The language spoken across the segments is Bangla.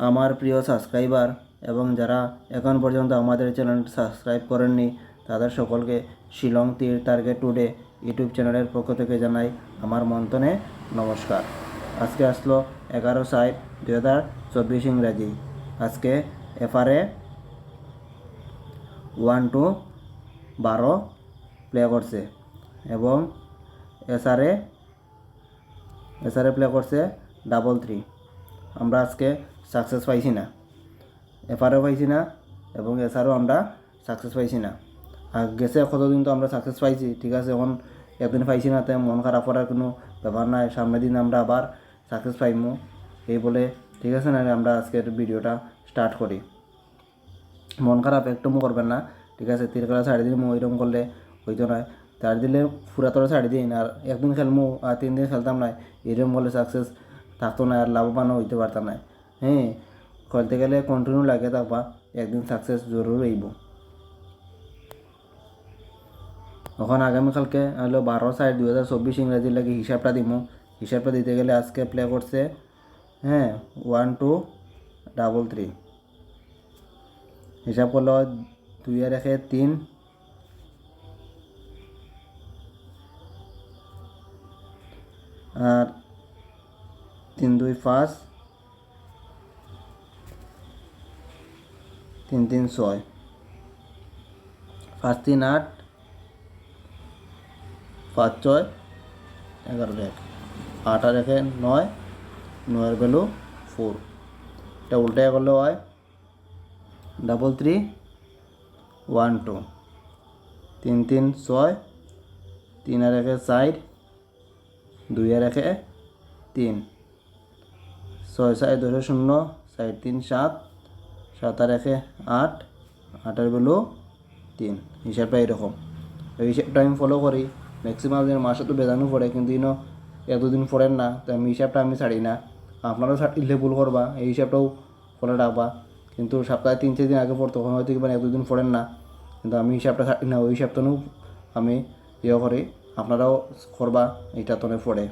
আমার প্রিয় সাবস্ক্রাইবার এবং যারা এখন পর্যন্ত আমাদের চ্যানেল সাবস্ক্রাইব করেননি তাদের সকলকে শিলং তীর টার্গেট টুডে ইউটিউব চ্যানেলের পক্ষ থেকে জানাই আমার মন্তনে নমস্কার। আজকে আসলো 11/7/2024 ইংরাজি। আজকে এফআরএ 1 to 12 প্লে করছে এবং এসআরএ প্লে করছে 3-3। আমরা আজকে সাকসেস পাইছি না, এফআরও পাইছি না এবং এসআরও আমরা সাকসেস পাইছি না। আর গেছে কতদিন তো আমরা সাকসেস পাইছি, ঠিক আছে, এখন একদিন পাইছি না তাই মন খারাপ করার কোনো ব্যাপার নাই, সামনের দিন আমরা আবার সাকসেস পাইমু এই বলে, ঠিক আছে না। আমরা আজকের ভিডিওটা স্টার্ট করি। মন খারাপ একটুও করবেন না, ঠিক আছে। তিরকালা ছাড়ি দিন ওইরকম করলে হইতো না, ছাড়ি দিলে পুরাতরা ছাড়ি দিই না, আর একদিন খেলমু আর 3 দিন খেলতাম না, এরকম বলে সাকসেস থাকতো না আর লাভবানও হইতে পারতাম না। হ্যাঁ, খেলতে গেলে কন্টিনিউ লাগে থাকবা, একদিন সাকসেস জরুর হইব। এখন আগামীকালকে হলো 12/7/2024 ইংরাজি লাগে হিসাবটা দিমু। হিসাবটা দিতে গেলে আজকে প্লে করছে 1 to 3 হিসাব করলো 2 আর 1 3 আর 3 2 5 3 3 6 5 3 8 5 6 11 8 আর 1 9 9 ভ্যালু 4। এটা উল্টে করলে হয় 3 3 1 2 3 3 6 3 আর 1 4 2 আর 1 3 6 4 2 0 4 3 7 7 আর 1 8 8 আর ভ্যালু 3। হিসাবটা এরকম। এই হিসাবটা আমি ফলো করি ম্যাক্সিমাম দিন, মাসে তো বেদানো পড়ে কিন্তু এক দুদিন পড়েন না, তো আমি হিসাবটা আমি ছাড়ি না। আপনারাও ছাড়লে ভুল করবা, এই হিসাবটাও ফলো রাখবা। কিন্তু সপ্তাহে 3-4 দিন আগে পড়তো, তখন হয়তো কিংবা এক দুদিন পড়েন না, কিন্তু আমি হিসাবটা ছাড়ি না, ওই হিসাবটাও আমি করি। আপনারাও করবা, এইটা তো পড়ে।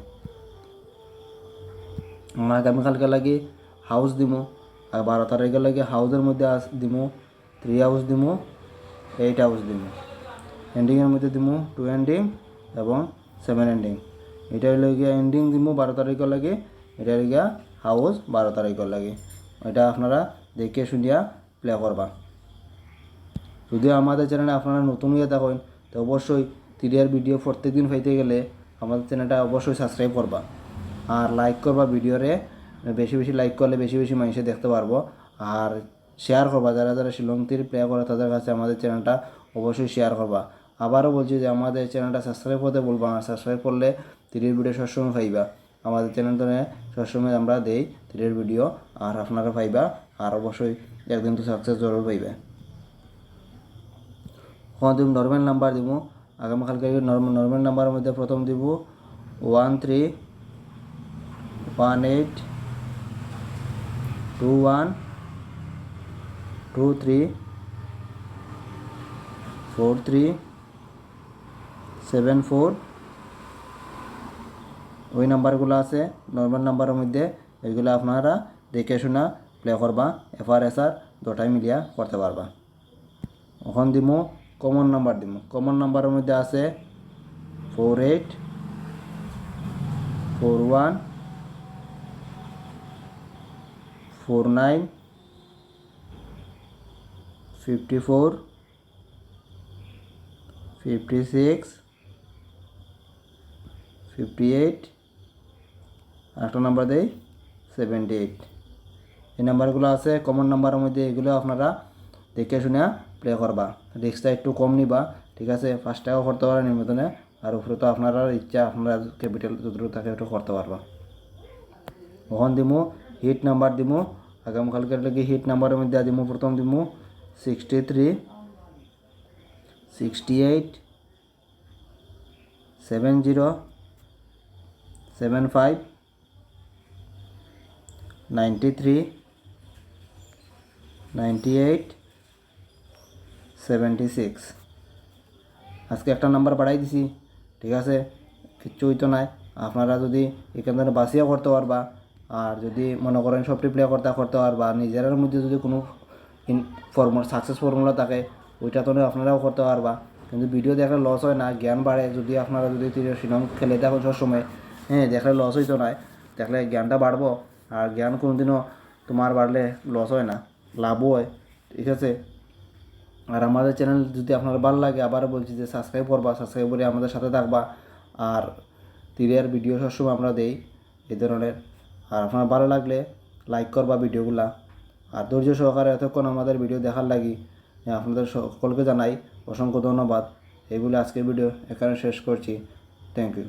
আমরা আগামীকালকে লাগে হাউস দিমু, আর 12 তারিখের লাগে হাউসের মধ্যে দিমু 3 হাউস দিমু, 8 হাউস দিমু। এন্ডিংয়ের মধ্যে দিমু 2 এন্ডিং এবং 7 এন্ডিং। এটা হইলে গিয়া এন্ডিং দিমু 12 তারিখের লাগে, এটা হইলে গিয়া হাউস 12 তারিখের লাগে। এটা আপনারা দেখে শুনিয়া প্লে করবা। যদি আমাদের চ্যানেলে আপনারা নতুন হয়ে থাকেন তো অবশ্যই তিরিয়ার ভিডিও প্রত্যেক দিন পাইতে গেলে আমাদের চ্যানেলটা অবশ্যই সাবস্ক্রাইব করবা আর লাইক করবা। ভিডিওরে বেশি বেশি লাইক করলে বেশি বেশি মানুষে দেখতে পারবো। আর শেয়ার করবা, যারা যারা শিলং তীর প্লে করে তাদের কাছে আমাদের চ্যানেলটা অবশ্যই শেয়ার করবা। আবারও বলছি যে আমাদের চ্যানেলটা সাবস্ক্রাইব করতে বলবা না, সাবস্ক্রাইব করলে তিরির ভিডিও সবসময় পাইবা। আমাদের চ্যানেলটা সবসময় আমরা দেই তিরির ভিডিও, আর আপনারা পাইবা, আর অবশ্যই একদিন তো সাকসেস জরুর পাইবে। ওখানে তুমি নর্মাল নাম্বার দিব, আগামীকালকে নর্মাল নাম্বারের মধ্যে প্রথম দিব 1 3 1 8 2 1 2 3 4 3 7 4। ওই নাম্বারগুলো আছে নর্মাল নাম্বারের মধ্যে, এইগুলো আপনারা দেখে শোনা প্লে করবা, এফআরএসআর দুটাই মিলিয়া করতে পারবা। ওখান দিমু কমন নাম্বার দিমু। কমন নাম্বারের মধ্যে আছে 4 8 4 1 4 9 54 56 58। একটা নাম্বার দেই 78। এই নাম্বারগুলো আছে কমন নাম্বারের মধ্যে, এগুলো আপনারা দেখে শুনে প্লে করবা। রিস্কটা একটু কম নিবা, ঠিক আছে। 5 টাকাও করতে পারেন নির্বাচনে, আর উপরে তো আপনারা ইচ্ছা, আপনারা ক্যাপিটাল যতটুকু থাকে একটু করতে পারবা। ওখান দিমু হিট নাম্বার দিমু, আগামীকালকের লাগে হিট নাম্বারের মধ্যে দিমু প্রথম দিমু 63 68 70 75 93 98 76। আজকে একটা নাম্বার বাড়াই দিছি, ঠিক আছে, কিচ্ছু হইতো নাই। আপনারা যদি এখান থেকে বাসিয়া করতে পারবা, আর যদি মনে করেন সব রিপ্লাই করতে পারবা, নিজের মধ্যে যদি কোনো সাকসেস ফর্মুলা থাকে ওইটা তো আপনারাও করতে পারবা। কিন্তু ভিডিও দেখলে লস হয় না, জ্ঞান বাড়ে। যদি আপনারা যদি শিলং খেলে থাকুন সবসময়, দেখলে লস হইতো না, দেখলে জ্ঞানটা বাড়বো। আর জ্ঞান কোনোদিনও তোমার বাড়লে লস হয় না, লাভও হয়। ঠিক আছে? আর আমাদের চ্যানেল যদি আপনার ভালো লাগে, আবারও বলছি যে সাবস্ক্রাইব করবা, সাবস্ক্রাইব করে আমাদের সাথে থাকবা। আর তীরের ভিডিও সবসময় আমরা দেই এই ধরনের। আর আপনার ভালো লাগলে লাইক করবা ভিডিওগুলা। আর ধৈর্য সহকারে এতক্ষণ আমাদের ভিডিও দেখার লাগি আপনাদের সকলকে জানাই অসংখ্য ধন্যবাদ। এই বলে আজকের ভিডিও এখানে শেষ করছি। Thank you.